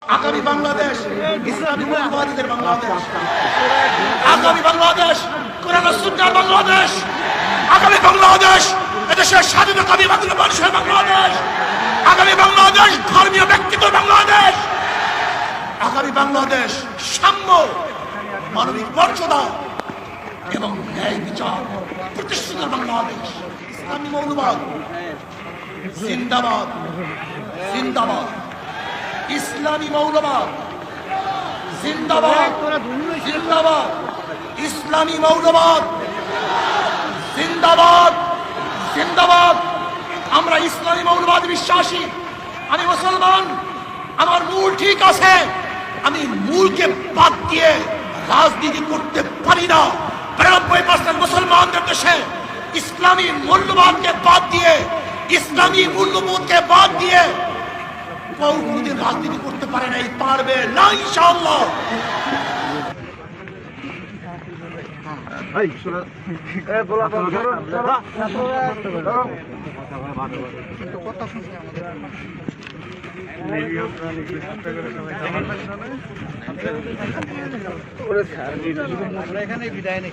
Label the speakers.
Speaker 1: আগামী বাংলাদেশ ইসলামী মৌলবাদীদের বাংলাদেশ, আগামী বাংলাদেশ কোরআন ও সুন্নাহর বাংলাদেশ, আগামী বাংলাদেশ এদেশের স্বাধীনতাকামী মানুষের বাংলাদেশ, আগামী বাংলাদেশ ধর্মীয় ব্যক্তিত্বের বাংলাদেশ, আগামী বাংলাদেশ সাম্য, মানবিক মর্যাদা এবং ন্যায় বিচার প্রতিষ্ঠিত বাংলাদেশ। ইসলামী মৌলবাদ জিন্দাবাদ, জিন্দাবাদ। ইসলামী মৌলবাদ জিন্দাবাদ, জিন্দাবাদ। ইসলামী মৌলবাদ জিন্দাবাদ, জিন্দাবাদ। আমরা ইসলামী মৌলবাদ বিশ্বাসী। আমি মুসলমান, আমার মূল ঠিক আছে। আমি মূলকে বাদ দিয়ে রাজনীতি করতে পারি না। 92% মুসলমানদের দেশে ইসলামী মূল্যবাদকে বাদ দিয়ে, ইসলামী মূল্যবোধকে বাদ দিয়ে কোনদিন রাজনীতি করতে পারে নাই, পারবে না ইনশাআল্লাহ।
Speaker 2: এখানে বিদায় নেই।